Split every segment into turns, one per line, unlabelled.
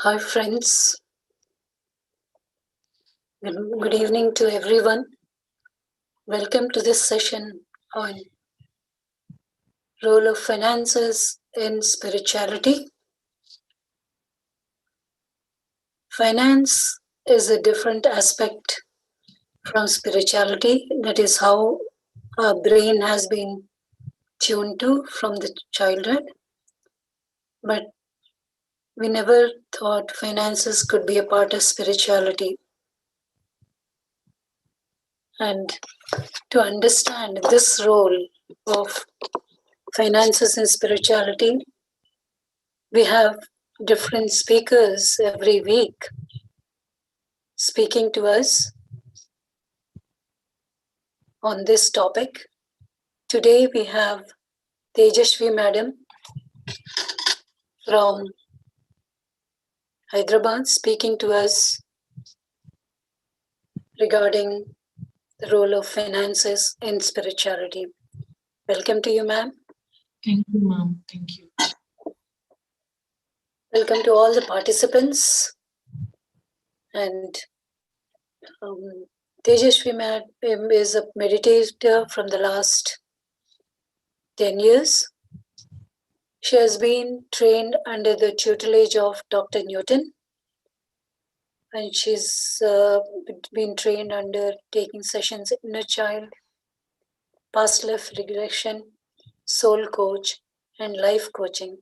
Hi friends, good evening to everyone. Welcome to this session on role of finances in spirituality. Finance is a different aspect from spirituality. That is how our brain has been tuned to from the childhood. But we never thought finances could be a part of spirituality. And to understand this role of finances in spirituality, we have different speakers every week speaking to us on this topic. Today we have Tejashvi Madam from Hyderabad speaking to us regarding the role of finances in spirituality. Welcome to you, ma'am.
Thank you, ma'am. Thank you.
Welcome to all the participants. And Tejashvi Madam is a meditator from the last 10 years. She has been trained under the tutelage of Dr. Newton, and she's been trained under taking sessions inner child, past life regression, soul coach, and life coaching.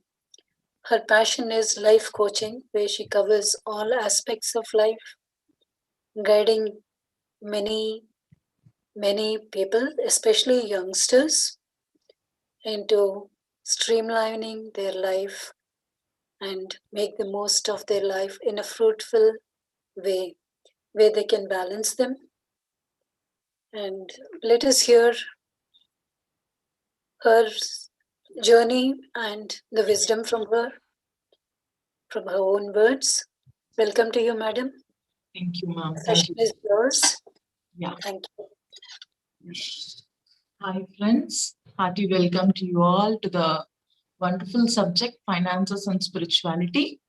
Her passion is life coaching, where she covers all aspects of life, guiding many people, especially youngsters, into streamlining their life and make the most of their life in a fruitful way where they can balance them. And let us hear her journey and the wisdom from her own words. Welcome to you, madam.
Thank you, ma'am.
The
Thank
session
you.
is yours.
Yeah.
Thank you.
Hi, friends. Hearty welcome to you all to the wonderful subject, finances and spirituality.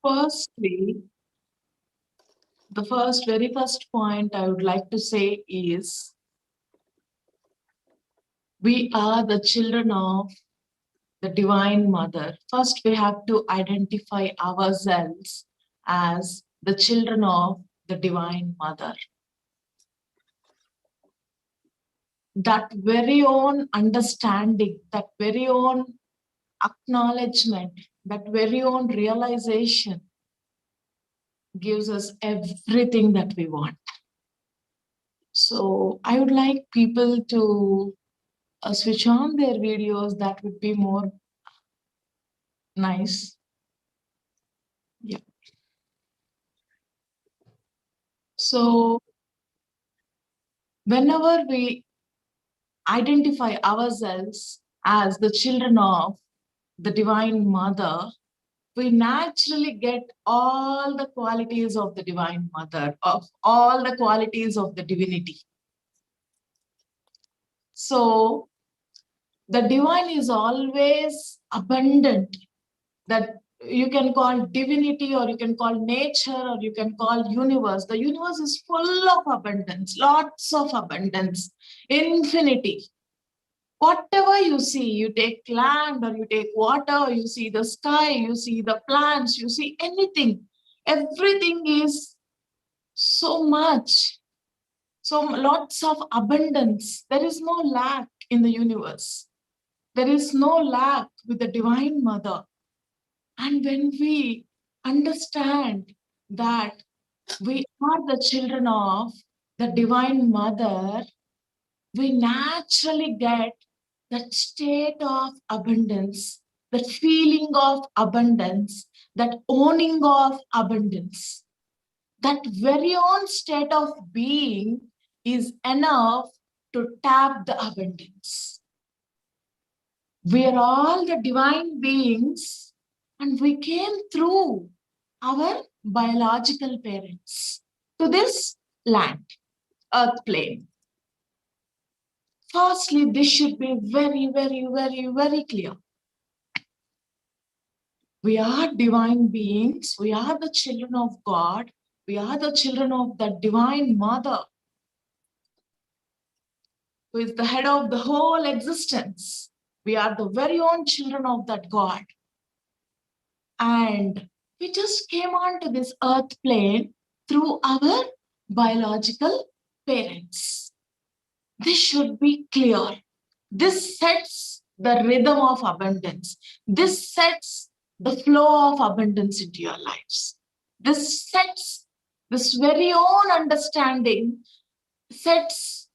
Firstly, the very first point I would like to say is we are the children of the Divine Mother. First, we have to identify ourselves as the children of the Divine Mother. That very own understanding, that very own acknowledgement, that very own realization gives us everything that we want. So I would like people to switch on their videos. That would be more nice. Yeah. So whenever we identify ourselves as the children of the Divine Mother, we naturally get all the qualities of the Divine Mother, of all the qualities of the divinity. So the divine is always abundant. That you can call divinity, or you can call nature, or you can call universe. The universe is full of abundance, lots of abundance, infinity. Whatever you see, you take land or you take water, you see the sky, you see the plants, you see anything. Everything is so much, so lots of abundance. There is no lack in the universe. There is no lack with the Divine Mother. And when we understand that we are the children of the Divine Mother, we naturally get that state of abundance, that feeling of abundance, that owning of abundance. That very own state of being is enough to tap the abundance. We are all the divine beings, and we came through our biological parents to this land, earth plane. Firstly, this should be very, very, very, very clear. We are divine beings. We are the children of God. We are the children of the divine mother, who is the head of the whole existence. We are the very own children of that God. And we just came onto this earth plane through our biological parents. This should be clear. This sets the rhythm of abundance. This sets the flow of abundance into your lives. This sets this very own understanding, sets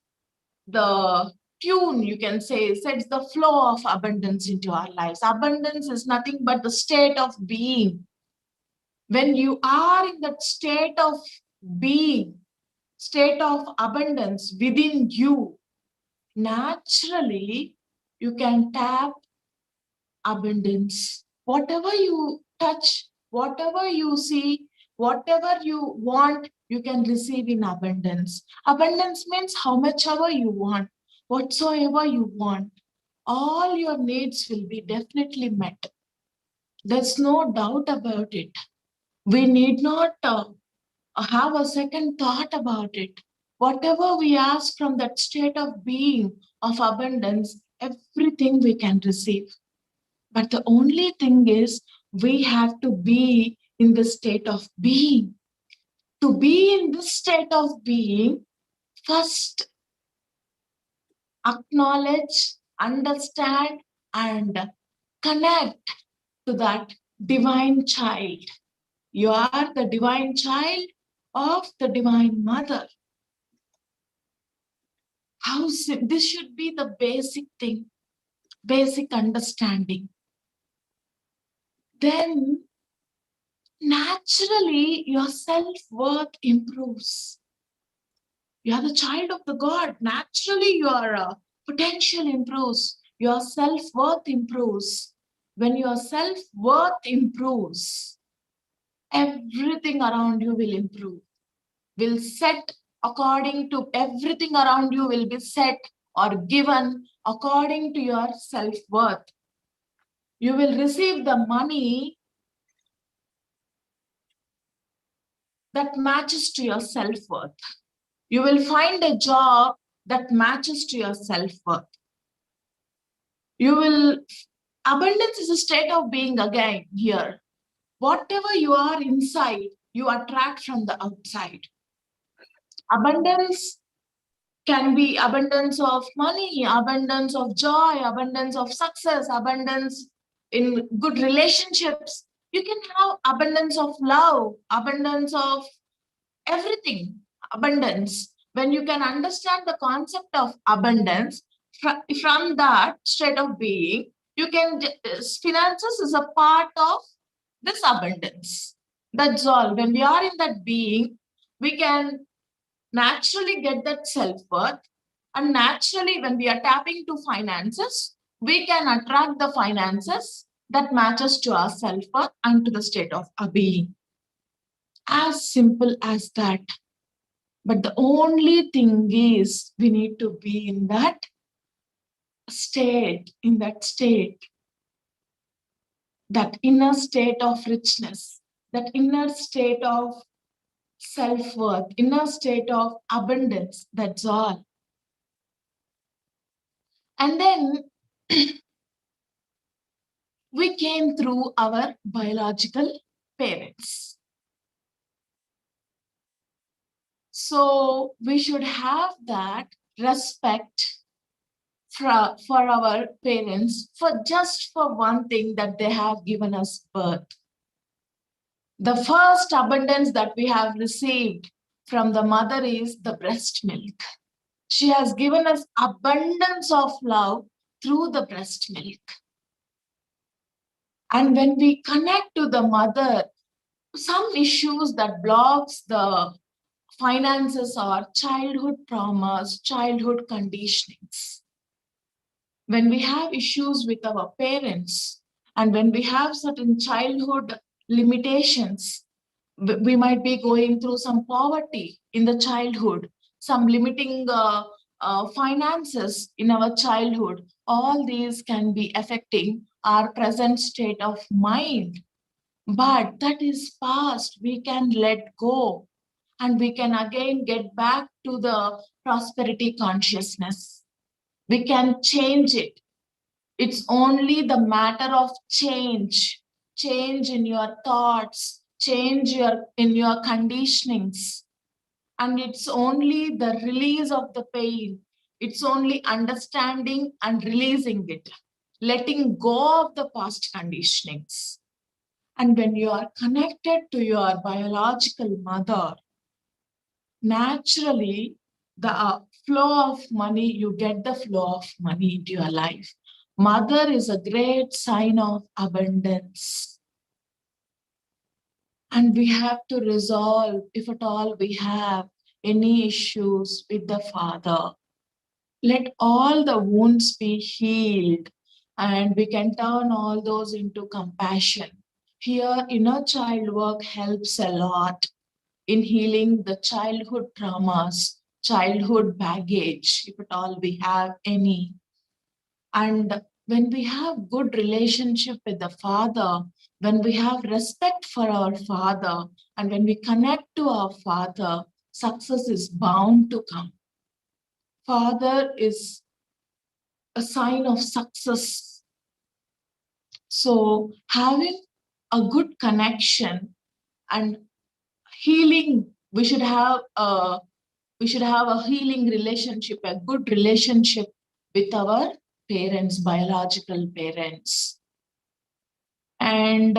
the tune, you can say, sets the flow of abundance into our lives. Abundance is nothing but the state of being. When you are in that state of being, state of abundance within you, naturally you can tap abundance. Whatever you touch, whatever you see, whatever you want, you can receive in abundance. Abundance means how much ever you want, whatsoever you want. All your needs will be definitely met. There's no doubt about it. We need not have a second thought about it. Whatever we ask from that state of being, of abundance, everything we can receive. But the only thing is, we have to be in the state of being. To be in this state of being, first acknowledge, understand, and connect to that divine child. You are the divine child of the divine mother. This should be the basic thing, basic understanding. Then naturally your self-worth improves. You are the child of the God. Naturally your potential improves. Your self-worth improves. When your self-worth improves, everything around you will improve, will set according to everything around you will be set or given according to your self-worth. You will receive the money that matches to your self-worth. You will find a job that matches to your self-worth. Abundance is a state of being again here. Whatever you are inside, you attract from the outside. Abundance can be abundance of money, abundance of joy, abundance of success, abundance in good relationships. You can have abundance of love, abundance of everything, abundance. When you can understand the concept of abundance, from that state of being, you can, finances is a part of this abundance. That's all. When we are in that being, we can naturally get that self-worth. And naturally, when we are tapping to finances, we can attract the finances that matches to our self-worth and to the state of our being. As simple as that. But the only thing is, we need to be in that state, that inner state of richness, that inner state of self-worth, inner state of abundance. That's all. And then we came through our biological parents. So we should have that respect for our parents for one thing, that they have given us birth. The first abundance that we have received from the mother is the breast milk. She has given us abundance of love through the breast milk. And when we connect to the mother, some issues that blocks the finances are childhood traumas, childhood conditionings. When we have issues with our parents, and when we have certain childhood limitations, we might be going through some poverty in the childhood, some limiting finances in our childhood. All these can be affecting our present state of mind. But that is past. We can let go and we can again get back to the prosperity consciousness. We can change it. It's only the matter of change in your thoughts, in your conditionings. And it's only the release of the pain. It's only understanding and releasing it, letting go of the past conditionings. And when you are connected to your biological mother, naturally, the flow of money, you get the flow of money into your life. Mother is a great sign of abundance. And we have to resolve, if at all we have any issues with the father. Let all the wounds be healed and we can turn all those into compassion. Here, inner child work helps a lot in healing the childhood traumas, childhood baggage, if at all we have any. And when we have good relationship with the father, when we have respect for our father, and when we connect to our father, success is bound to come. Father is a sign of success. So having a good connection and healing, we should have a healing relationship, a good relationship with our parents, biological parents. And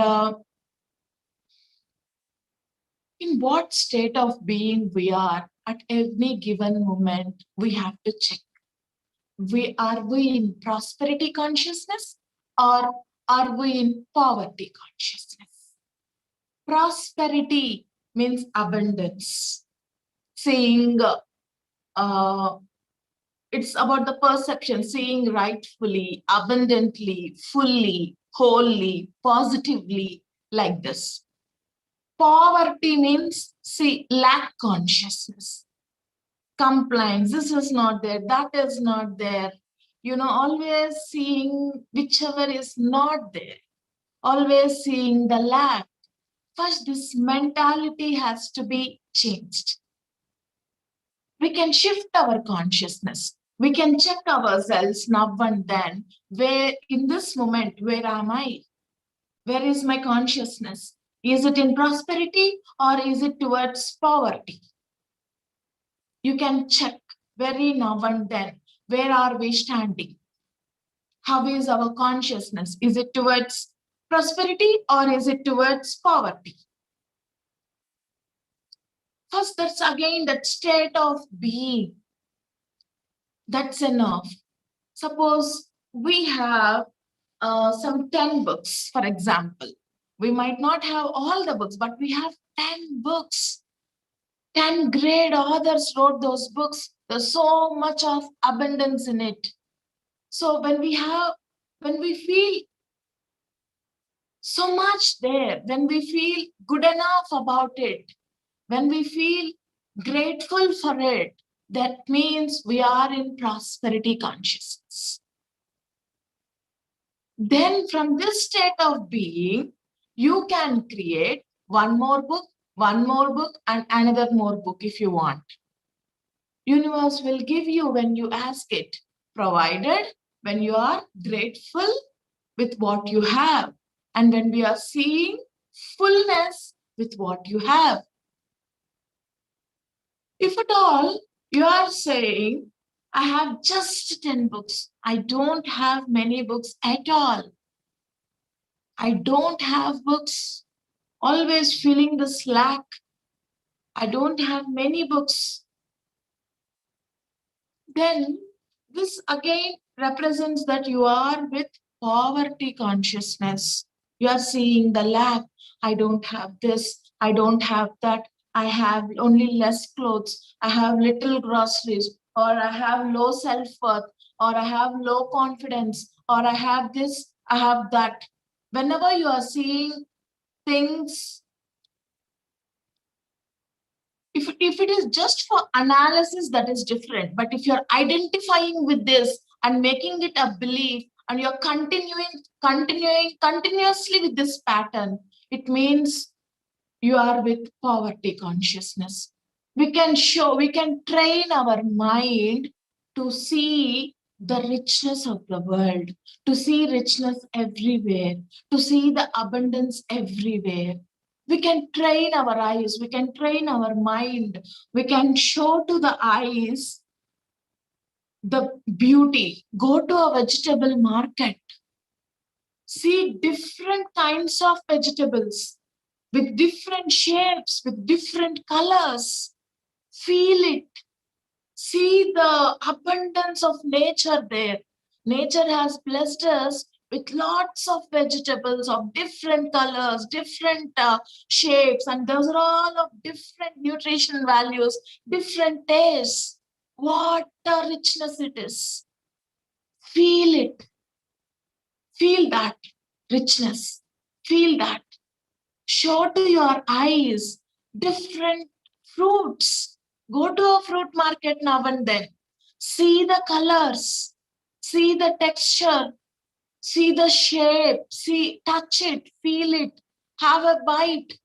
in what state of being we are at any given moment, we have to check. Are we in prosperity consciousness or are we in poverty consciousness? Prosperity means abundance. Seeing, it's about the perception, seeing rightfully, abundantly, fully, wholly, positively, like this. Poverty means, see, lack consciousness. Compliance, this is not there, that is not there. Always seeing whichever is not there. Always seeing the lack. First, this mentality has to be changed. We can shift our consciousness. We can check ourselves now and then. Where in this moment, where am I? Where is my consciousness? Is it in prosperity or is it towards poverty? You can check very now and then. Where are we standing? How is our consciousness? Is it towards prosperity or is it towards poverty? First, that's again that state of being. That's enough. Suppose we have some 10 books, for example. We might not have all the books, but we have 10 books. 10 great authors wrote those books. There's so much of abundance in it. So when we feel so much there, when we feel good enough about it, when we feel grateful for it, that means we are in prosperity consciousness. Then from this state of being, you can create one more book, and another more book if you want. Universe will give you when you ask it, provided when you are grateful with what you have, and when we are seeing fullness with what you have. If at all you are saying, I have just 10 books, I don't have many books at all, I don't have books, always feeling the slack, I don't have many books, then this again represents that you are with poverty consciousness. You are seeing the lack. I don't have this, I don't have that, I have only less clothes, I have little groceries, or I have low self-worth, or I have low confidence, or I have this, I have that. Whenever you are seeing things, if it is just for analysis, that is different. But if you're identifying with this and making it a belief, and you're continuously with this pattern, it means you are with poverty consciousness. We can train our mind to see the richness of the world, to see richness everywhere, to see the abundance everywhere. We can train our eyes, we can train our mind, we can show to the eyes the beauty. Go to a vegetable market, see different kinds of vegetables with different shapes, with different colors. Feel it. See the abundance of nature there. Nature has blessed us with lots of vegetables of different colors, different shapes, and those are all of different nutrition values, different tastes. What a richness it is. Feel it. Feel that richness. Feel that. Show to your eyes different fruits. Go to a fruit market now and then. See the colors, see the texture, see the shape, touch it, feel it, have a bite.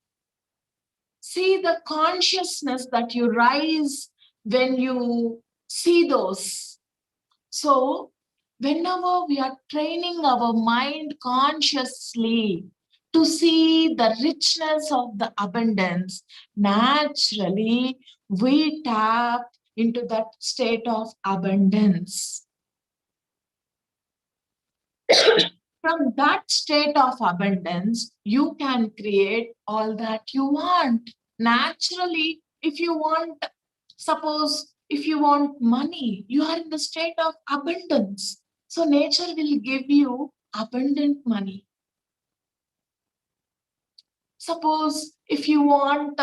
See the consciousness that you rise when you see those. So, whenever we are training our mind consciously to see the richness of the abundance, naturally we tap into that state of abundance. From that state of abundance, you can create all that you want. Naturally, if you want, suppose if you want money, you are in the state of abundance. So nature will give you abundant money. Suppose if you want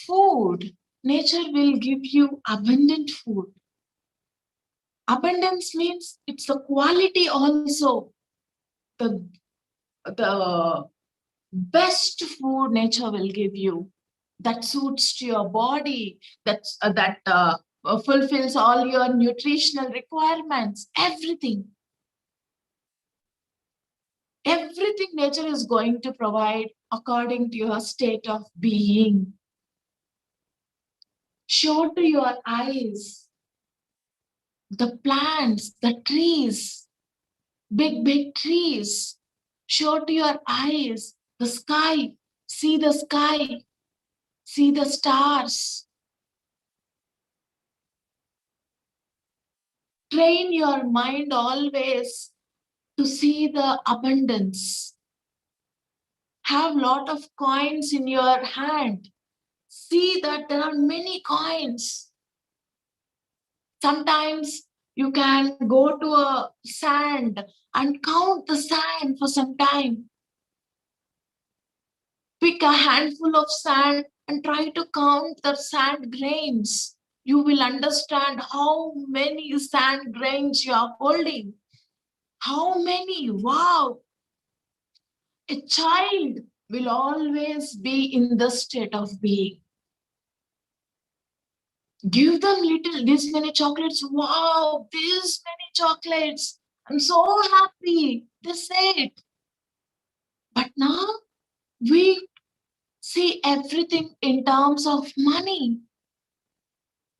food, nature will give you abundant food. Abundance means it's the quality also. The best food nature will give you that suits to your body, that fulfills all your nutritional requirements, everything nature is going to provide according to your state of being. Show to your eyes the plants, the trees, big trees. Show to your eyes the sky. See the sky. See the stars. Train your mind always to see the abundance. Have lot of coins in your hand. See that there are many coins. Sometimes you can go to a sand and count the sand for some time. Pick a handful of sand and try to count the sand grains. You will understand how many sand grains you are holding. How many? Wow! A child will always be in the state of being. Give them this many chocolates. Wow, this many chocolates. I'm so happy. They say it. But now we see everything in terms of money.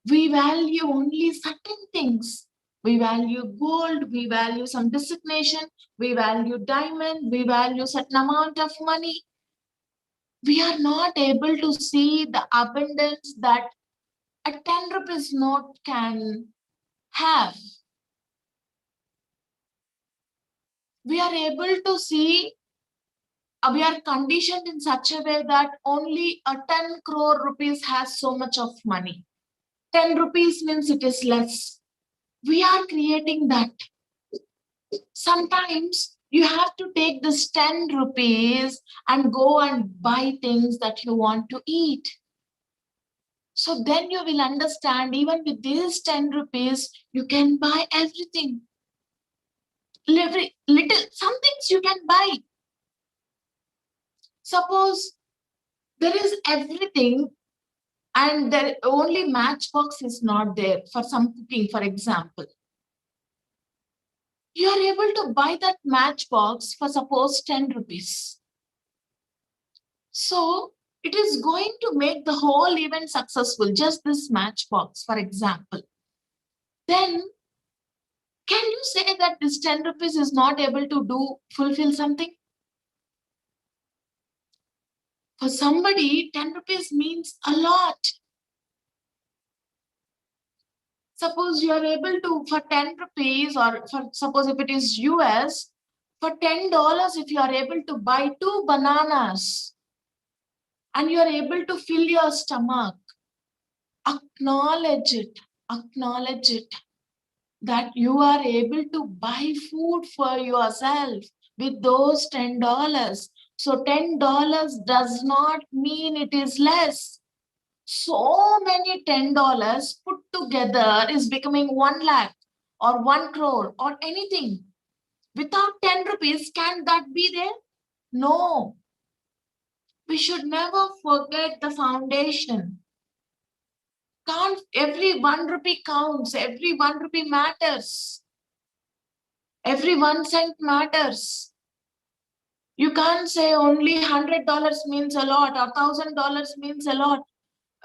We value only certain things. We value gold, we value some designation, we value diamond, we value certain amount of money. We are not able to see the abundance that a 10 rupees note can have. We are able to see, we are conditioned in such a way that only a 10 crore rupees has so much of money. 10 rupees means it is less. We are creating that. Sometimes you have to take this 10 rupees and go and buy things that you want to eat. So then you will understand, even with these 10 rupees, you can buy everything. Little, some things you can buy. Suppose there is everything and there only matchbox is not there for some cooking, for example. You are able to buy that matchbox for suppose 10 rupees. So it is going to make the whole event successful, just this matchbox, for example. Then can you say that this 10 rupees is not able to fulfill something? For somebody, 10 rupees means a lot. Suppose you are able to, for 10 rupees, or for suppose if it is US, for $10, if you are able to buy 2 bananas and you are able to fill your stomach, acknowledge it that you are able to buy food for yourself with those $10. So $10 does not mean it is less. So many $10 put together is becoming 1 lakh or 1 crore or anything. Without 10 rupees, can that be there? No. We should never forget the foundation. Count, every 1 rupee counts, every 1 rupee matters. Every 1 cent matters. You can't say only $100 means a lot or $1,000 means a lot.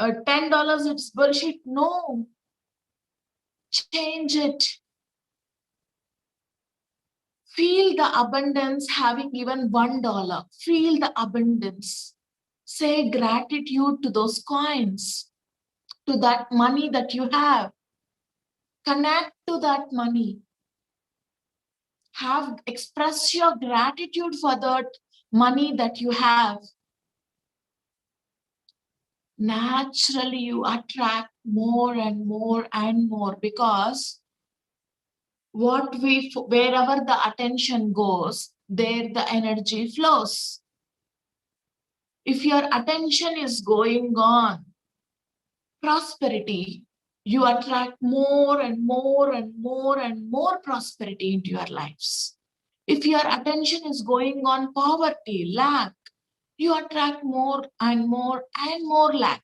$10 it's bullshit. No. Change it. Feel the abundance having even $1. Feel the abundance. Say gratitude to those coins, to that money that you have. Connect to that money. Express your gratitude for that money that you have. Naturally, you attract more and more and more, because wherever the attention goes, there the energy flows. If your attention is going on prosperity, you attract more and more and more and more prosperity into your lives. If your attention is going on poverty, lack, you attract more and more and more lack.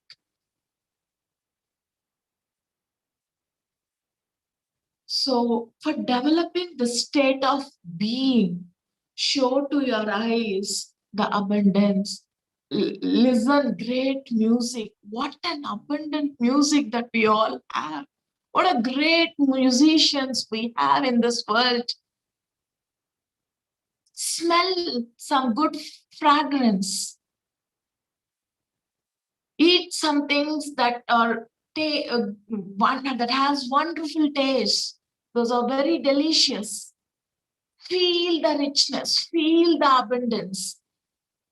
So for developing the state of being, show to your eyes the abundance. Listen, great music. What an abundant music that we all have. What a great musicians we have in this world. Smell some good fragrance. Eat some things that are that has wonderful taste. Those are very delicious. Feel the richness, feel the abundance.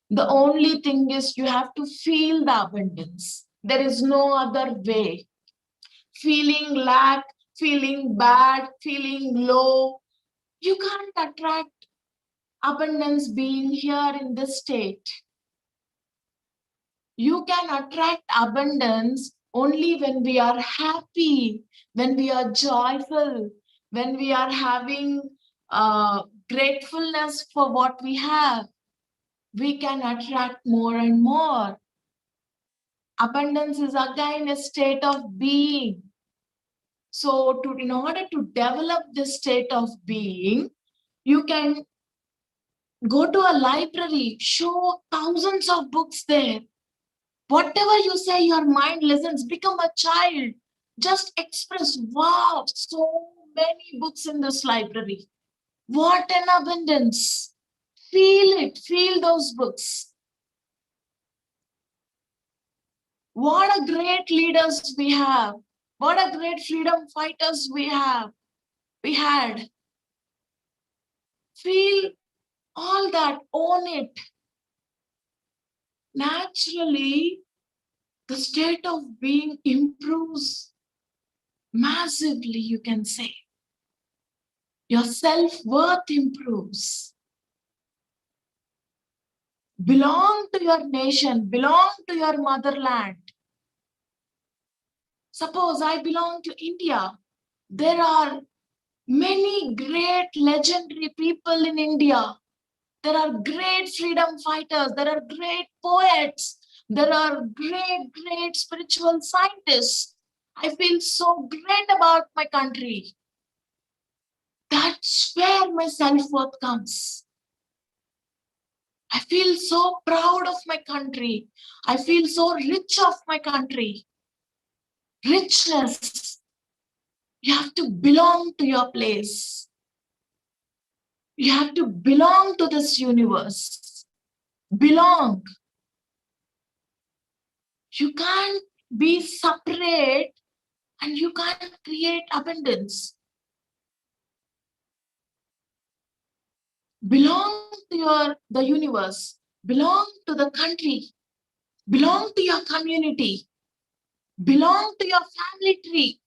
The only thing is you have to feel the abundance. There is no other way. Feeling lack, feeling bad, feeling low, you can't attract abundance being here in this state. You can attract abundance only when we are happy, when we are joyful, when we are having gratefulness for what we have. We can attract more and more. Abundance is again a state of being. So in order to develop this state of being, you can go to a library, show thousands of books there. Whatever you say, your mind listens. Become a child. Just express, wow, so many books in this library. What an abundance. Feel it. Feel those books. What a great leaders we have. What a great freedom fighters we had. Feel all that. Own it. Naturally, the state of being improves massively, you can say. Your self-worth improves. Belong to your nation, belong to your motherland. Suppose I belong to India. There are many great legendary people in India. There are great freedom fighters. There are great poets. There are great spiritual scientists. I feel so great about my country. That's where my self-worth comes. I feel so proud of my country. I feel so rich of my country. Richness. You have to belong to your place. You have to belong to this universe. Belong. You can't be separate and you can't create abundance. Belong to the universe. Belong to the country. Belong to your community. Belong to your family tree.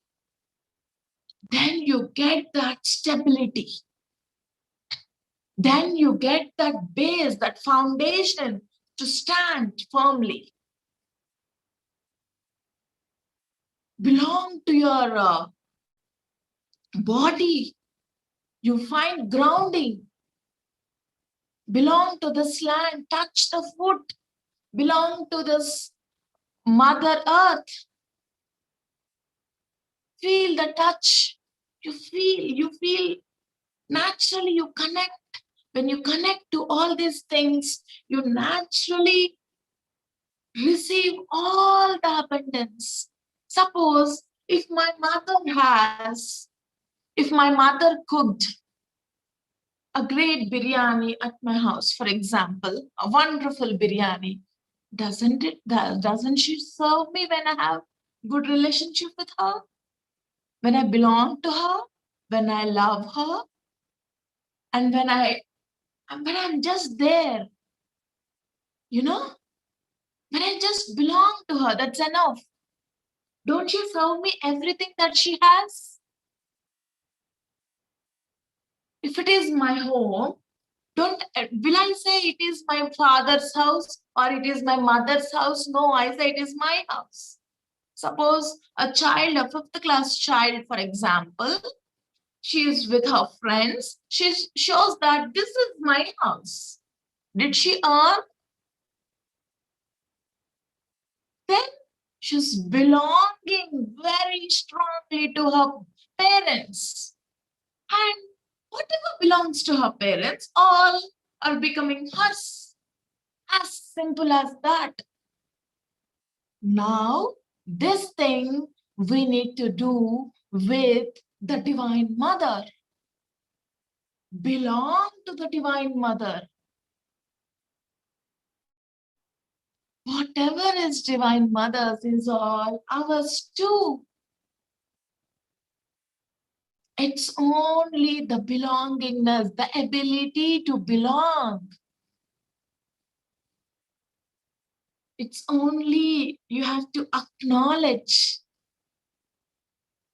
Then you get that stability. Then you get that base, that foundation to stand firmly. Belong to your body. You find grounding. Belong to this land. Touch the foot. Belong to this Mother Earth. Feel the touch. You feel naturally you connect. When you connect to all these things, you naturally receive all the abundance. Suppose if my mother cooked a great biryani at my house, for example, a wonderful biryani, doesn't she serve me when I have good relationship with her? When I belong to her, when I love her, and when I'm just there, when I just belong to her, that's enough. Don't she serve me everything that she has? If it is my home, will I say it is my father's house or it is my mother's house? No, I say it is my house. Suppose a fifth class child, for example, she is with her friends. She shows that this is my house. Did she earn? Then she's belonging very strongly to her parents. And whatever belongs to her parents, all are becoming hers. As simple as that. Now, this thing we need to do with the Divine Mother. Belong to the Divine Mother. Whatever is Divine Mother's is all ours too. It's only the belongingness, the ability to belong. It's only you have to acknowledge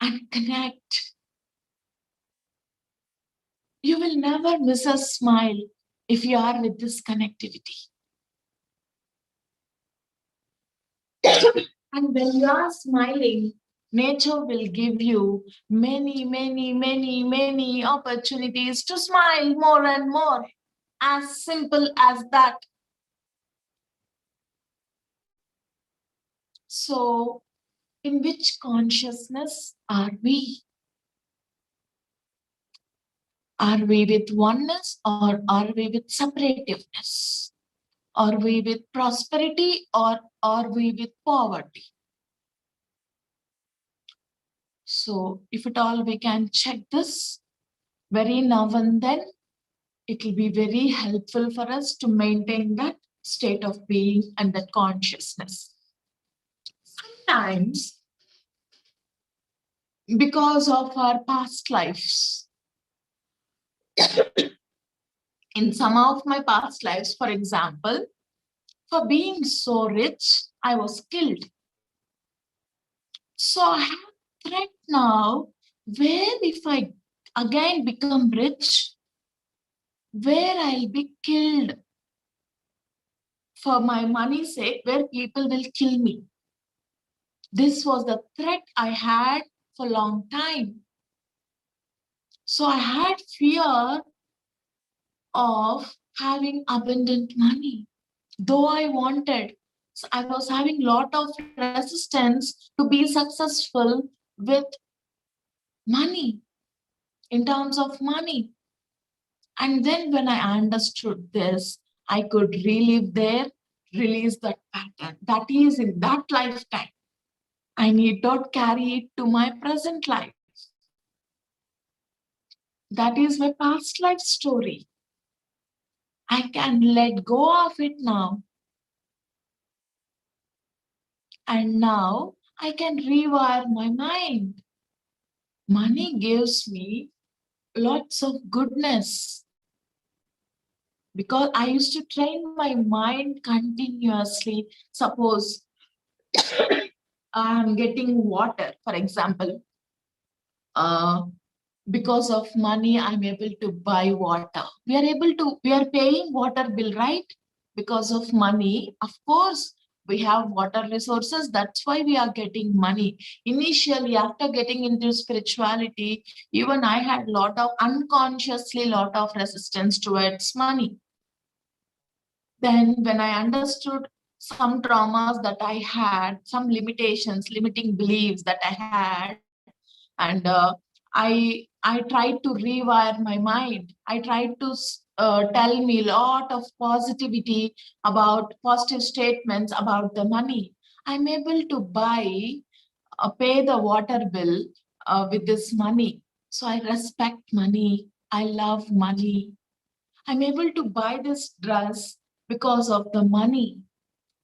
and connect. You will never miss a smile if you are with this connectivity. And when you are smiling, nature will give you many, many, many, many opportunities to smile more and more. As simple as that. So, in which consciousness are we? Are we with oneness or are we with separativeness? Are we with prosperity or are we with poverty? So, if at all we can check this very now and then, it will be very helpful for us to maintain that state of being and that consciousness. Sometimes, because of our past lives, in some of my past lives, for example, for being so rich, I was killed. So I have a threat now, where if I again become rich, where I'll be killed for my money's sake, where people will kill me. This was the threat I had for a long time. So I had fear of having abundant money, though I wanted. So I was having a lot of resistance to be successful with money, in terms of money. And then when I understood this, I could relive there, release that pattern. That is in that lifetime. I need not carry it to my present life. That is my past life story. I can let go of it now. And now I can rewire my mind. Money gives me lots of goodness because I used to train my mind continuously. Suppose I'm getting water, for example. Because of money, I'm able to buy water. We are paying water bill, right? Because of money, of course, we have water resources. That's why we are getting money. Initially, after getting into spirituality, even I had unconsciously lot of resistance towards money. Then when I understood some traumas that I had, some limitations, limiting beliefs that I had, and I tried to rewire my mind. I tried to tell me a lot of positivity about positive statements about the money. I'm able to pay the water bill with this money. So I respect money. I love money. I'm able to buy this dress because of the money.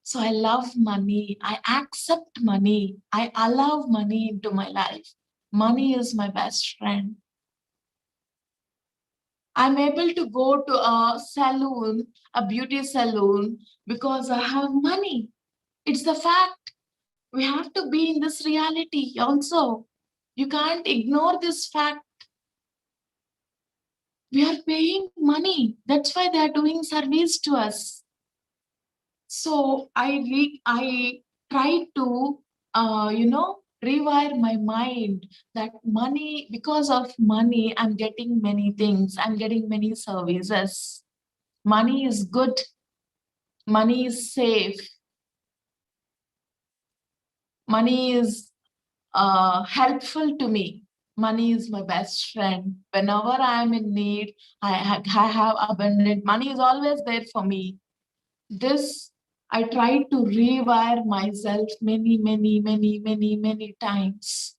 So I love money. I accept money. I allow money into my life. Money is my best friend. I'm able to go to a salon, a beauty salon, because I have money. It's the fact. We have to be in this reality also. You can't ignore this fact. We are paying money. That's why they are doing service to us. So I try to rewire my mind that money, because of money, I'm getting many things. I'm getting many services. Money is good. Money is safe. Money is helpful to me. Money is my best friend. Whenever I am in need, I have abundant. Money is always there for me. This I tried to rewire myself many times.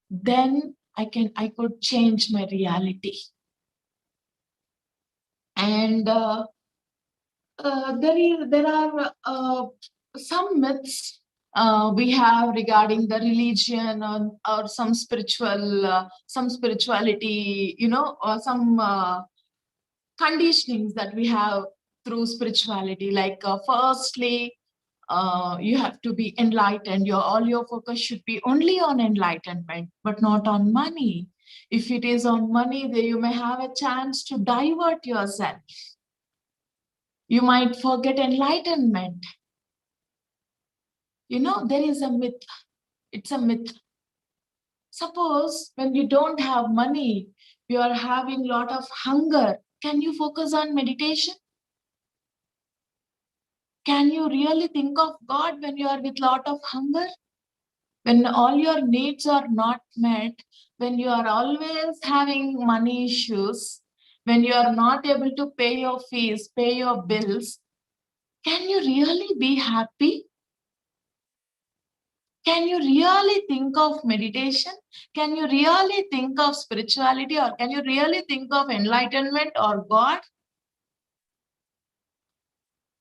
Then I could change my reality. And there are some myths we have regarding the religion or some spirituality, or some conditionings that we have through spirituality. Like firstly, you have to be enlightened. All your focus should be only on enlightenment, but not on money. If it is on money, then you may have a chance to divert yourself. You might forget enlightenment. There is a myth. It's a myth. Suppose when you don't have money, you are having a lot of hunger. Can you focus on meditation? Can you really think of God when you are with a lot of hunger? When all your needs are not met, when you are always having money issues, when you are not able to pay your fees, pay your bills, can you really be happy? Can you really think of meditation? Can you really think of spirituality, or can you really think of enlightenment or God?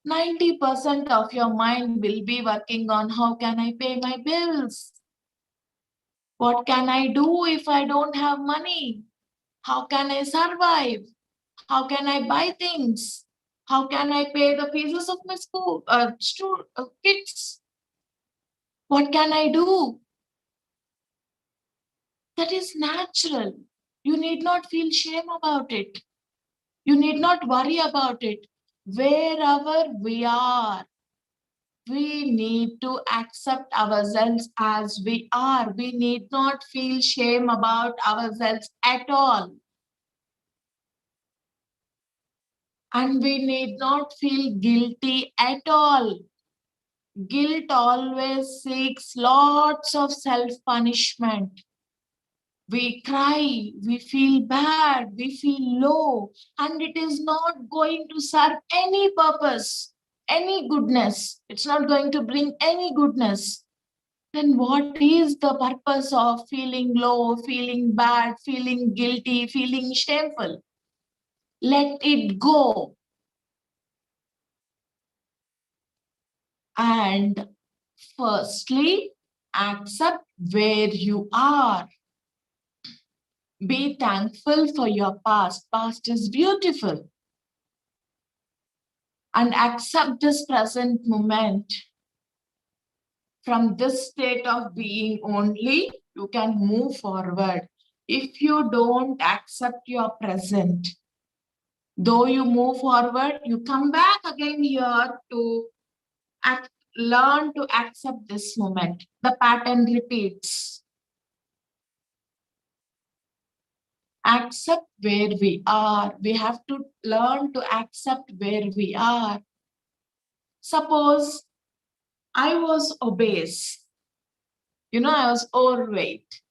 90% of your mind will be working on how can I pay my bills? What can I do if I don't have money? How can I survive? How can I buy things? How can I pay the fees of my kids? What can I do? That is natural. You need not feel shame about it. You need not worry about it. Wherever we are, we need to accept ourselves as we are. We need not feel shame about ourselves at all. And we need not feel guilty at all. Guilt always seeks lots of self-punishment. We cry, we feel bad, we feel low, and it is not going to serve any purpose, any goodness. It's not going to bring any goodness. Then what is the purpose of feeling low, feeling bad, feeling guilty, feeling shameful? Let it go. And firstly, accept where you are. Be thankful for your past. Past is beautiful. And accept this present moment. From this state of being only, you can move forward. If you don't accept your present, though you move forward, you come back again here to learn to accept this moment. The pattern repeats. Accept where we are. We have to learn to accept where we are. Suppose I was obese. I was overweight.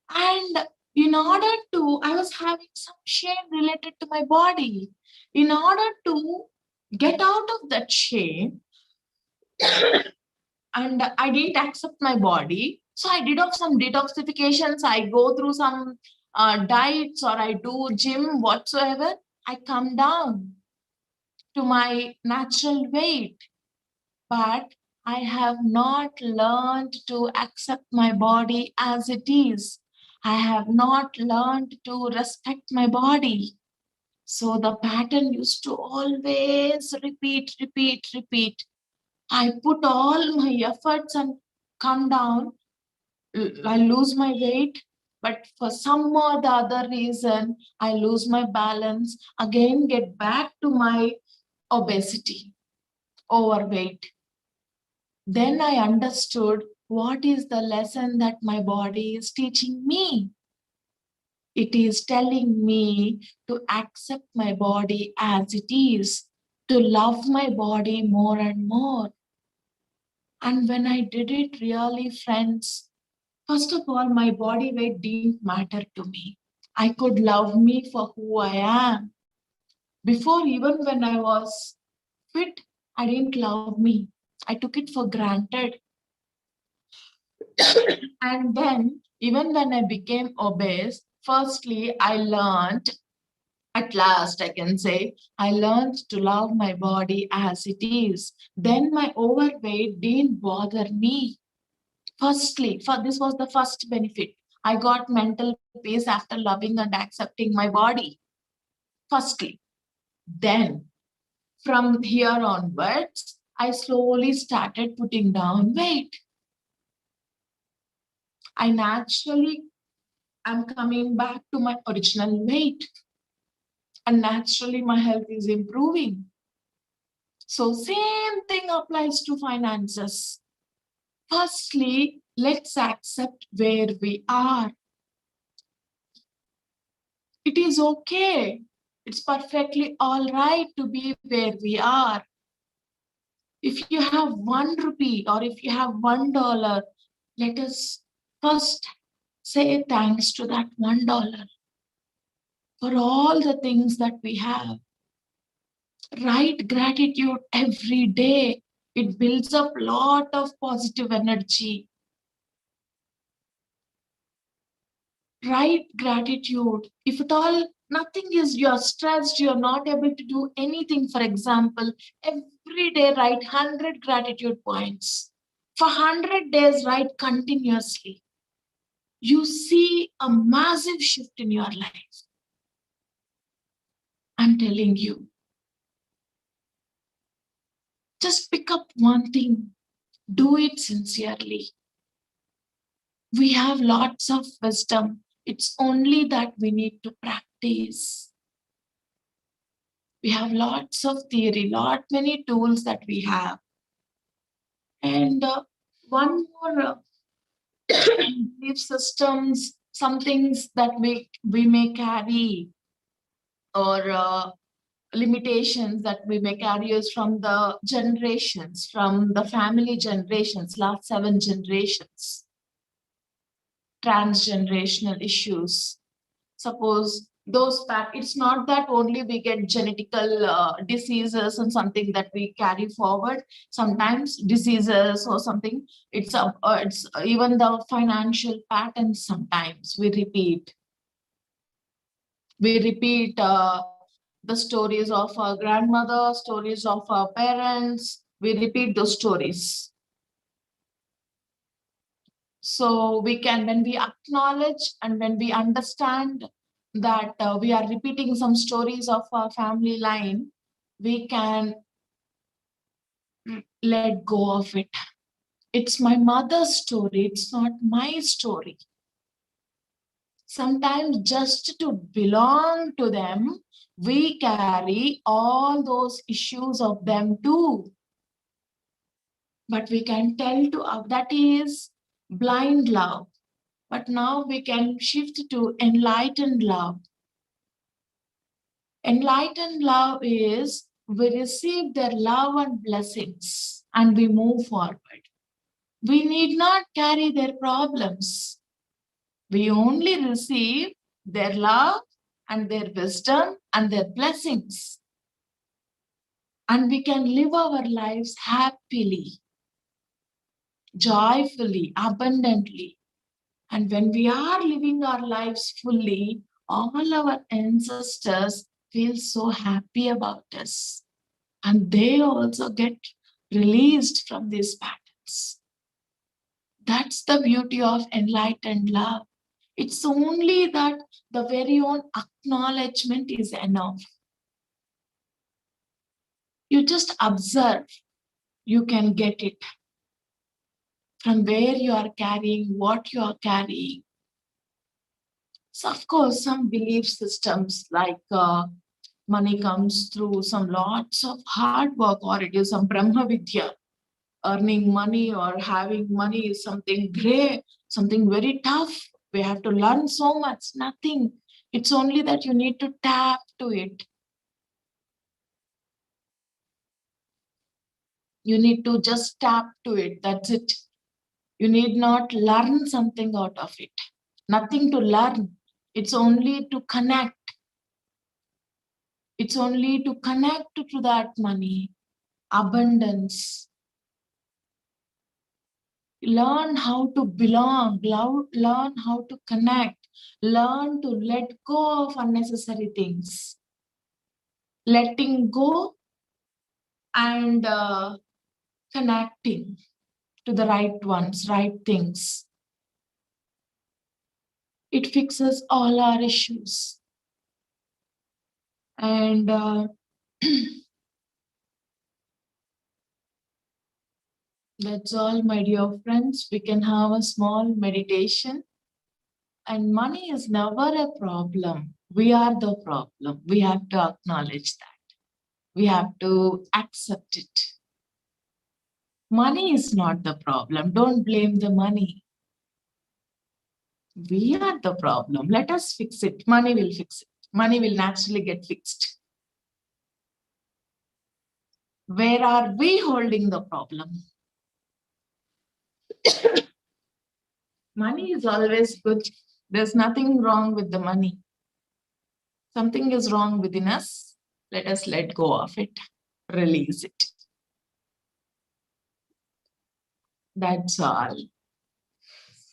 And in order to, I was having some shame related to my body. In order to get out of that shame, and I didn't accept my body. So I did off some detoxifications. I go through some diets, or I do gym whatsoever. I come down to my natural weight. But I have not learned to accept my body as it is. I have not learned to respect my body. So the pattern used to always repeat, repeat, repeat. I put all my efforts and come down. I lose my weight, but for some or the other reason, I lose my balance, again get back to my obesity, overweight. Then I understood what is the lesson that my body is teaching me. It is telling me to accept my body as it is, to love my body more and more. And when I did it really, friends, first of all, my body weight didn't matter to me. I could love me for who I am. Before, even when I was fit, I didn't love me. I took it for granted. And then, even when I became obese, firstly, I learned, at last, I can say, I learned to love my body as it is. Then my overweight didn't bother me. Firstly, this was the first benefit. I got mental peace after loving and accepting my body. Firstly. Then, from here onwards, I slowly started putting down weight. I naturally am coming back to my original weight. And naturally, my health is improving. So same thing applies to finances. Firstly, let's accept where we are. It is okay. It's perfectly all right to be where we are. If you have 1 rupee or if you have $1, let us first say thanks to that $1 for all the things that we have. Write gratitude every day. It builds up a lot of positive energy. Write gratitude. If at all nothing is, you're stressed, you're not able to do anything, for example, every day write 100 gratitude points. For 100 days, write continuously. You see a massive shift in your life. I'm telling you. Just pick up one thing. Do it sincerely. We have lots of wisdom. It's only that we need to practice. We have lots of theory, many tools that we have. And one more belief systems, some things that we may carry, or limitations that we may carry is from the generations, from the family generations, last 7 generations. transgenerational issues. Suppose those that it's not that only we get genetical diseases and something that we carry forward. Sometimes diseases or something. It's even the financial patterns. Sometimes we repeat. We repeat the stories of our grandmother, stories of our parents. We repeat those stories. So we can, when we acknowledge and when we understand that we are repeating some stories of our family line, we can let go of it. It's my mother's story, it's not my story. Sometimes just to belong to them, we carry all those issues of them too. But we can tell to that is blind love. But now we can shift to enlightened love. Enlightened love is we receive their love and blessings and we move forward. We need not carry their problems. We only receive their love and their wisdom and their blessings. And we can live our lives happily, joyfully, abundantly. And when we are living our lives fully, all our ancestors feel so happy about us. And they also get released from these patterns. That's the beauty of enlightened love. It's only that the very own acknowledgement is enough. You just observe, you can get it. From where you are carrying, what you are carrying. So of course, some belief systems like money comes through some lots of hard work, or it is some Brahma Vidya. Earning money or having money is something great, something very tough. We have to learn so much. Nothing. It's only that you need to tap to it. You need to just tap to it. That's it. You need not learn something out of it. Nothing to learn. It's only to connect. It's only to connect to that money, abundance. Learn how to belong, learn how to connect, learn to let go of unnecessary things. Letting go and connecting to the right ones, right things. It fixes all our issues. And that's all, my dear friends. We can have a small meditation. And money is never a problem. We are the problem. We have to acknowledge that. We have to accept it. Money is not the problem. Don't blame the money. We are the problem. Let us fix it. Money will fix it. Money will naturally get fixed. Where are we holding the problem? Money is always good. There's nothing wrong with the money. Something is wrong within us. Let us let go of it. Release it. That's all.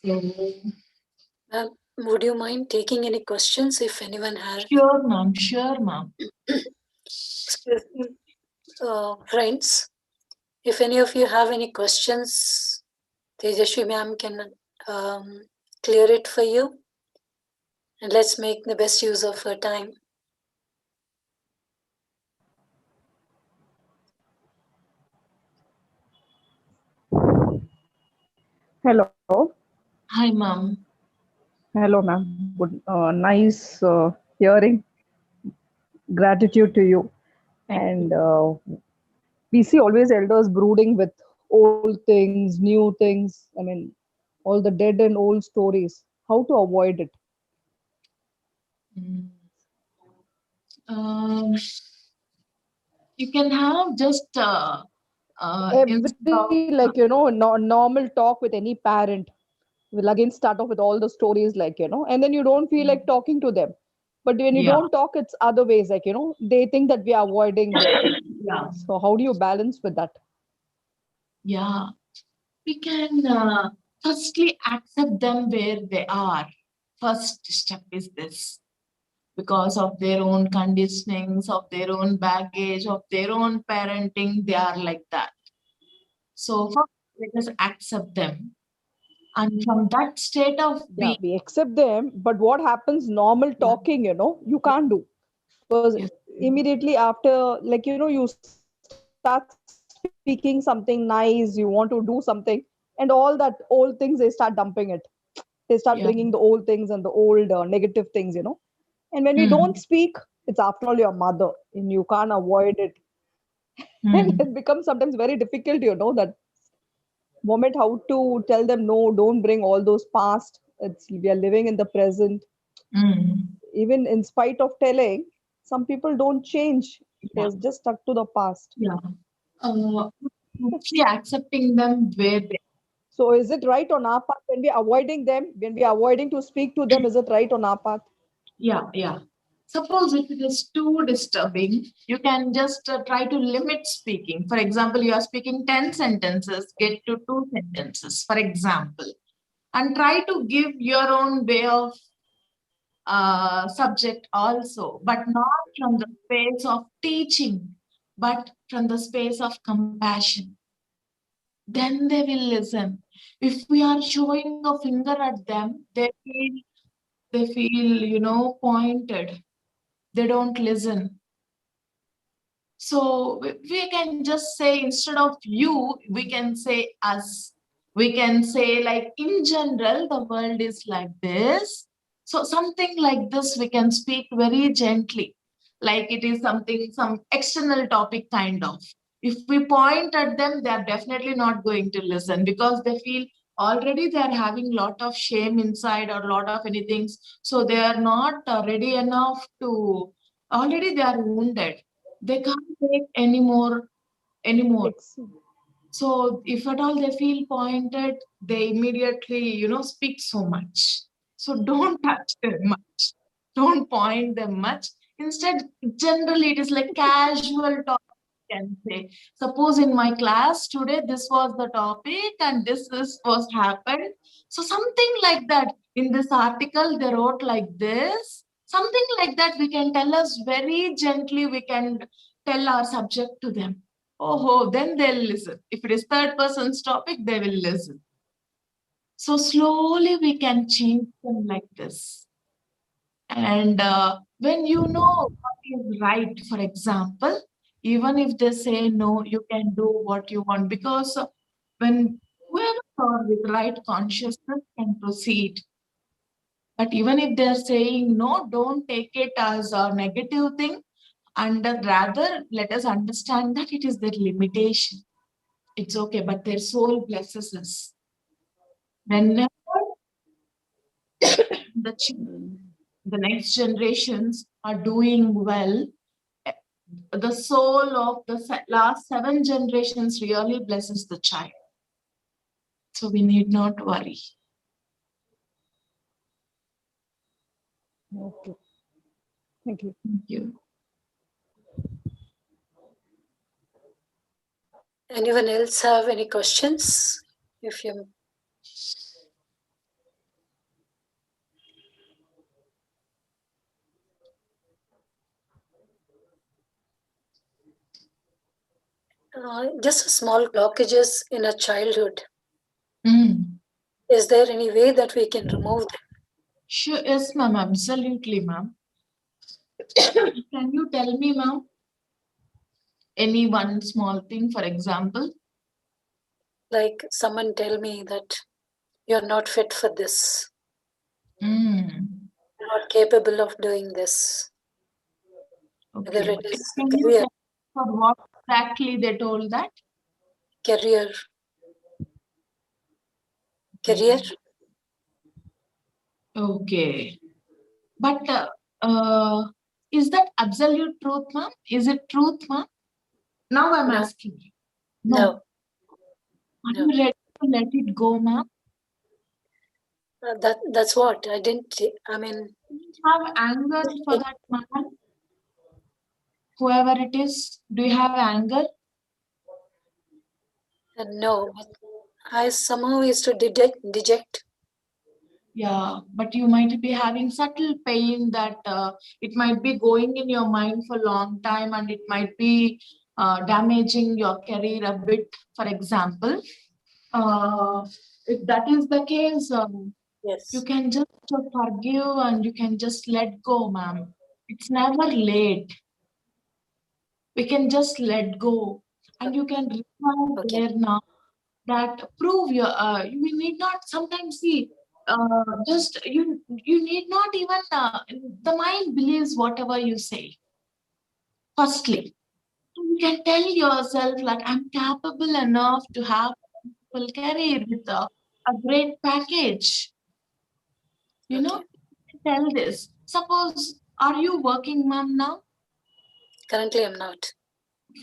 So,
would you mind taking any questions if anyone has?
Sure, ma'am. Sure, ma'am.
Excuse me, friends. If any of you have any questions, Tejashwi ma'am can clear it for you. And let's make the best use of her time.
Hello.
Hi, ma'am.
Hello, ma'am. Good, nice hearing. Gratitude to you. And we see always elders brooding with old things, new things. I mean, all the dead and old stories. How to avoid it?
You can have just
Every, like, normal talk with any parent. will again start off with all the stories, like, and then you don't feel like talking to them. But when you
Yeah.
don't talk, it's other ways, like, they think that we are avoiding them.
Yeah.
So how do you balance with that?
Yeah. We can firstly accept them where they are. First step is this. Because of their own conditionings, of their own baggage, of their own parenting, they are like that. So first, let us accept them. And from that state of
Yeah,
being,
we accept them, but what happens, normal talking, you can't do. Because
Yes.
immediately after, like, you start speaking something nice, you want to do something, and all that old things, they start dumping it. They start bringing the
Yeah.
old things and the old negative things, And when we don't
Mm.
speak, it's after all your mother, and you can't avoid it. And
Mm.
it becomes sometimes very difficult, that moment how to tell them, no, don't bring all those past. We are living in the present.
Mm.
Even in spite of telling, some people don't change.
Yeah.
They're just stuck to the past.
Yeah. Mostly accepting them where they.
So is it right on our part when we're avoiding them, when we're avoiding to speak to them, is it right on our path?
Yeah. Yeah. Suppose if it is too disturbing, you can just try to limit speaking. For example, you are speaking 10 sentences, get to 2 sentences, for example, and try to give your own way of subject also, but not from the space of teaching, but from the space of compassion. Then they will listen. If we are showing a finger at them, they feel pointed. They don't listen. So we can just say, instead of you, we can say us. We can say, like, in general, the world is like this. So something like this, we can speak very gently, like it is something, some external topic kind of. If we point at them, they are definitely not going to listen, because they feel already they are having lot of shame inside, or lot of anything. So they are not ready enough to, already they are wounded. They can't take anymore.
Ex-
So if at all they feel pointed, they immediately, speak so much. So don't touch them much. Don't point them much. Instead, generally, it is like casual talk, you can say. Suppose in my class today, this was the topic and this was happened. So something like that. In this article, they wrote like this. Something like that, we can tell us very gently, we can tell our subject to them. Oh, then they'll listen. If it is third person's topic, they will listen. So slowly we can change them like this. And when you know what is right, for example, even if they say no, you can do what you want, because when whoever are with right consciousness can proceed. But even if they're saying no, don't take it as a negative thing, and rather let us understand that it is their limitation. It's okay, but their soul blesses us. Whenever the next generations are doing well, the soul of the last 7 generations really blesses the child. So we need not worry.
Okay. Thank you.
Thank you.
Anyone else have any questions? If you just small blockages in a childhood,
Mm.
is there any way that we can remove them?
Sure, yes, ma'am, absolutely, ma'am. Can you tell me, ma'am, any one small thing, for example?
Like someone tell me that you're not fit for this,
Mm.
you're not capable of doing this, whether
Okay.
it is
Can you
career,
tell for what exactly they told that?
career, career.
Okay. But is that absolute truth, ma'am? Is it truth, ma'am? Now I'm
No,
asking you.
no,
Are
no.
you ready to let it go, ma'am?
That's what I didn't. I mean,
Have anger for that man, whoever it is? Do you have anger?
no. I somehow used to deject.
Yeah, but you might be having subtle pain that it might be going in your mind for a long time and it might be damaging your career a bit, for example. If that is the case,
Yes.
you can just forgive and you can just let go, ma'am. It's never late. We can just let go and you can return
Okay.
there now that prove your you need not sometimes see just you need not even the mind believes whatever you say. Firstly, you can tell yourself like I'm capable enough to have a full career with a great package. You
Okay.
know, tell this. Suppose, are you working, ma'am, now?
Currently, I'm not.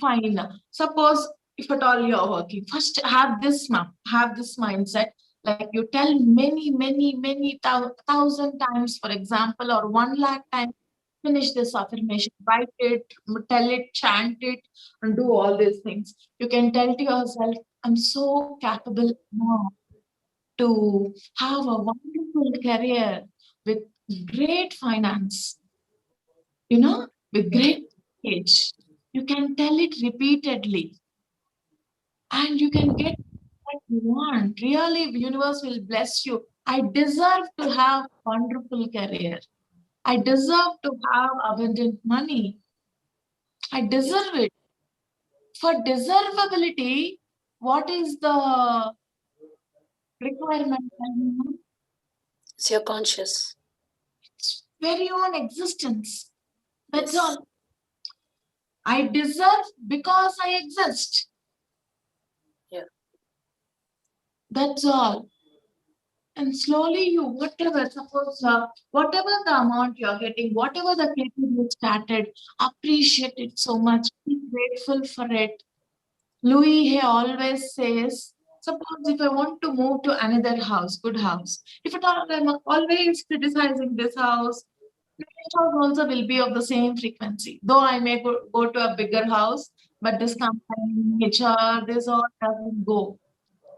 Fine. Suppose if at all you're working, first have this ma'am, have this mindset. Like you tell many thousand times, for example, or 1 lakh times, finish this affirmation, write it, tell it, chant it, and do all these things. You can tell to yourself, I'm so capable now to have a wonderful career with great finance, with great age. You can tell it repeatedly and you can get what you want. Really, the universe will bless you. I deserve to have wonderful career. I deserve to have abundant money. I deserve it. For deservability, what is the requirement?
It's your conscious.
It's very own existence. That's
Yes.
all. I deserve because I exist.
Yeah.
That's all. And slowly you, whatever, suppose, whatever the amount you're getting, whatever the career you started, appreciate it so much. Be grateful for it. Louis Hay always says, suppose if I want to move to another house, good house, if at all I'm always criticizing this house, next house also will be of the same frequency. Though I may go to a bigger house, but this company, nature, this all doesn't go.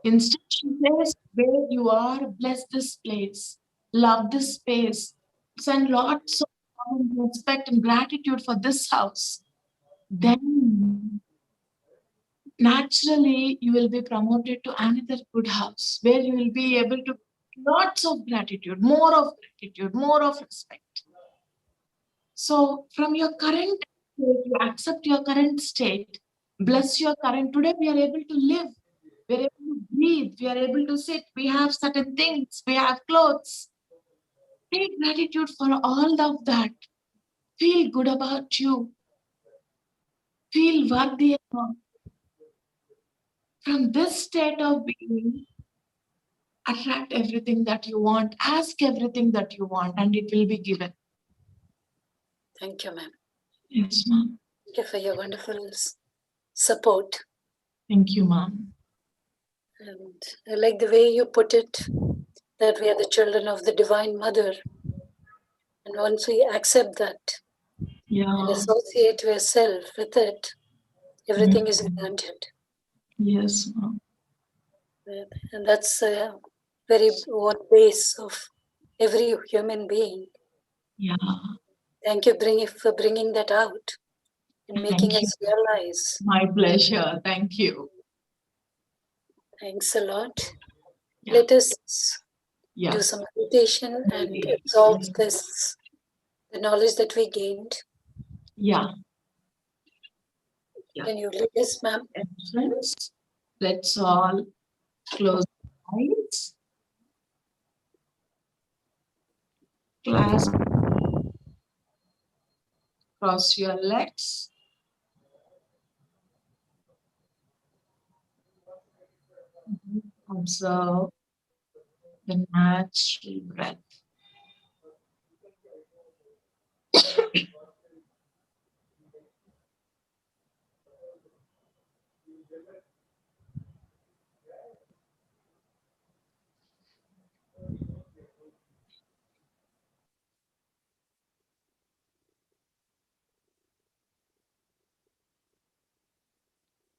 Instead, she says, where you are, bless this place, love this space, send lots of love and respect and gratitude for this house. Then naturally you will be promoted to another good house where you will be able to lots of gratitude, more of respect. So from your current state, you accept your current state, bless your current. Today we are able to live, we are able to breathe, we are able to sit, we have certain things, we have clothes. Take gratitude for all of that. Feel good about you. Feel worthy enough. From this state of being, attract everything that you want, ask everything that you want, and it will be given.
Thank you, ma'am.
Yes, ma'am.
Thank you for your wonderful support.
Thank you, ma'am.
And I like the way you put it, that we are the children of the Divine Mother. And once we accept that and
Yeah.
associate yourself with it, everything is granted.
Yes, ma'am.
And that's a very one base of every human being.
Yeah.
Thank you for bringing that out and making
Thank you.
us realize.
My pleasure. Thank you.
Thanks a lot.
Yeah.
Let us
Yeah.
do some meditation and
Maybe.
absorb the knowledge that we gained.
Yeah. Yeah.
Can you lead us, ma'am?
And friends, let's all close our eyes. Clasp, cross your legs. Observe the natural breath.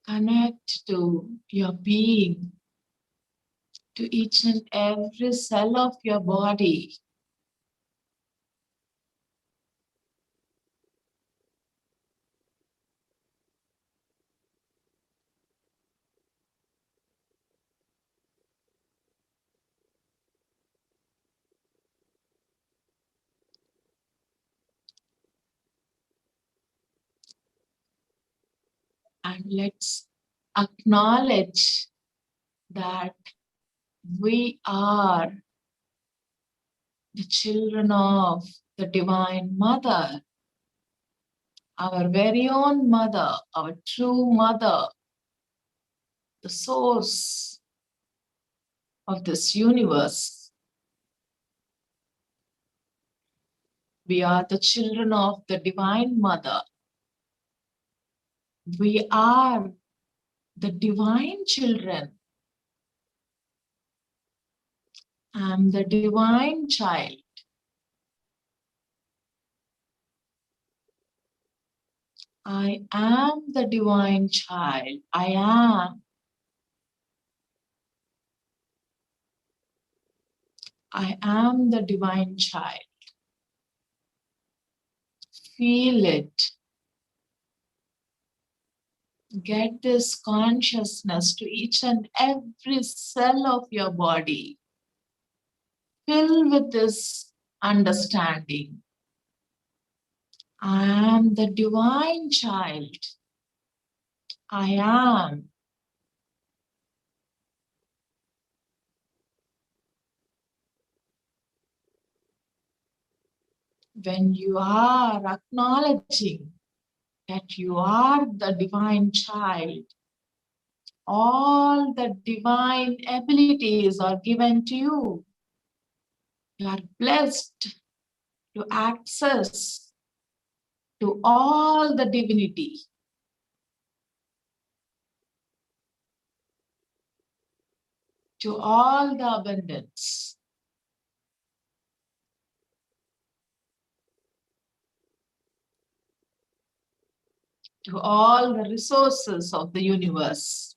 Connect to your being, to each and every cell of your body. And let's acknowledge that we are the children of the Divine Mother, our very own mother, our true mother, the source of this universe. We are the children of the Divine Mother. We are the divine children. I'm the divine child. I am the divine child. I am. I am the divine child. Feel it. Get this consciousness to each and every cell of your body. Fill with this understanding. I am the divine child. I am. When you are acknowledging that you are the divine child, all the divine abilities are given to you. You are blessed to access to all the divinity. To all the abundance. To all the resources of the universe.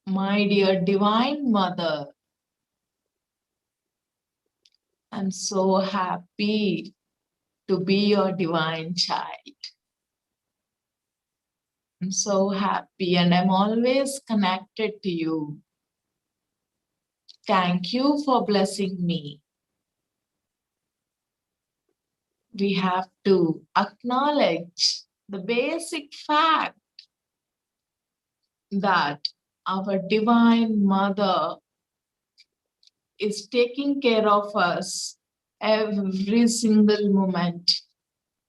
My dear Divine Mother, I'm so happy to be your divine child. I'm so happy and I'm always connected to you. Thank you for blessing me. We have to acknowledge the basic fact that our Divine Mother is taking care of us every single moment.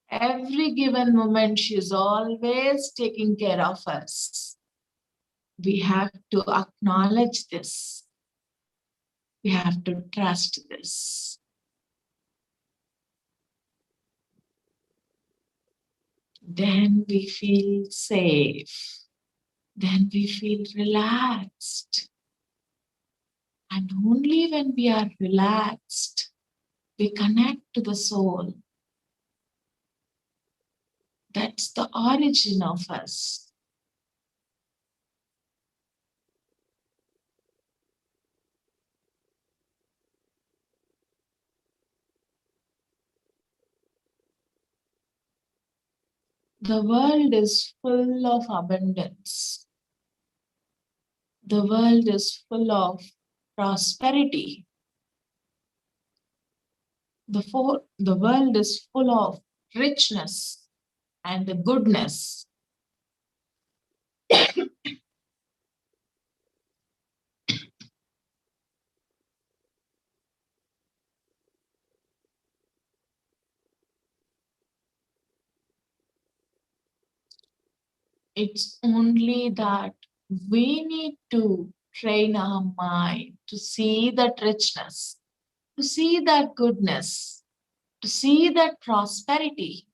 Every given moment, she's always taking care of us. We have to acknowledge this. We have to trust this. Then we feel safe. Then we feel relaxed. And only when we are relaxed, we connect to the soul. That's the origin of us. The world is full of abundance. The world is full of prosperity. The world is full of richness and the goodness. It's only that we need to train our mind to see that richness, to see that goodness, to see that prosperity.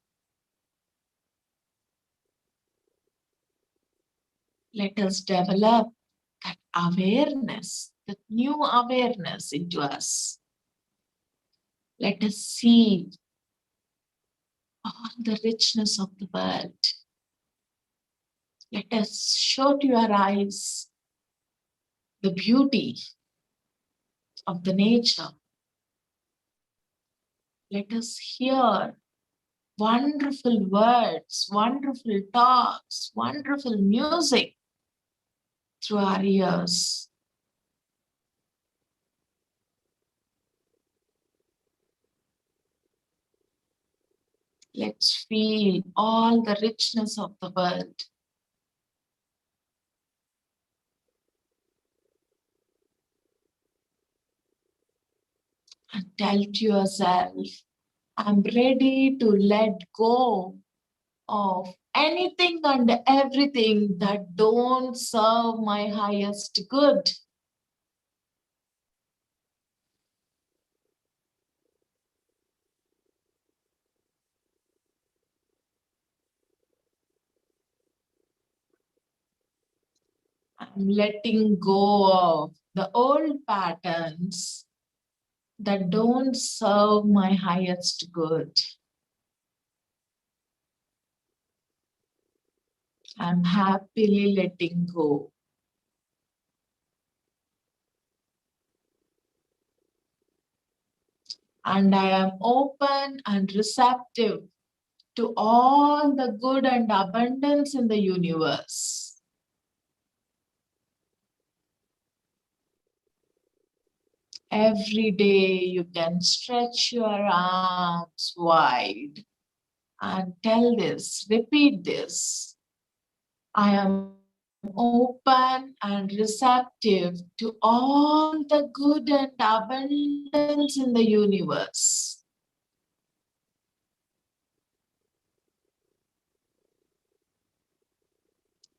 Let us develop that awareness, that new awareness into us. Let us see all the richness of the world. Let us show to your eyes the beauty of the nature. Let us hear wonderful words, wonderful talks, wonderful music through our ears. Let's feel all the richness of the world. And tell to yourself, I'm ready to let go of anything and everything that don't serve my highest good. I'm letting go of the old patterns that don't serve my highest good. I'm happily letting go. And I am open and receptive to all the good and abundance in the universe. Every day you can stretch your arms wide and tell this, repeat this. I am open and receptive to all the good and abundance in the universe.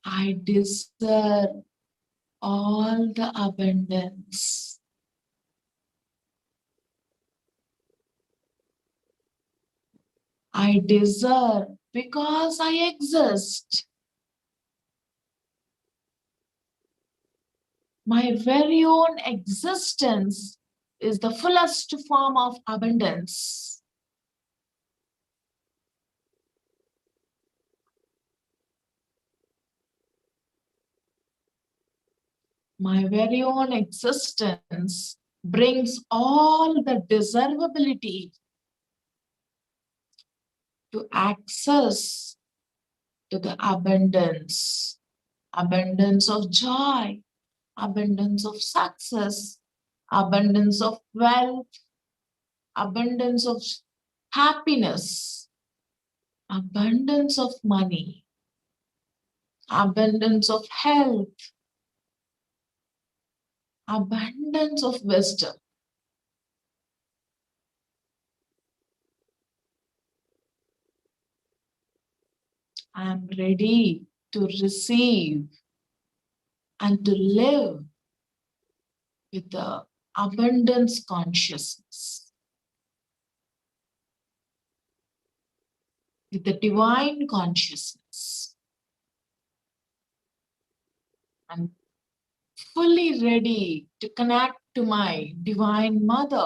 I deserve all the abundance. I deserve because I exist. My very own existence is the fullest form of abundance. My very own existence brings all the deservability to access to the abundance, abundance of joy, abundance of success, abundance of wealth, abundance of happiness, abundance of money, abundance of health, abundance of wisdom. I am ready to receive and to live with the abundance consciousness, with the divine consciousness. I'm fully ready to connect to my divine mother.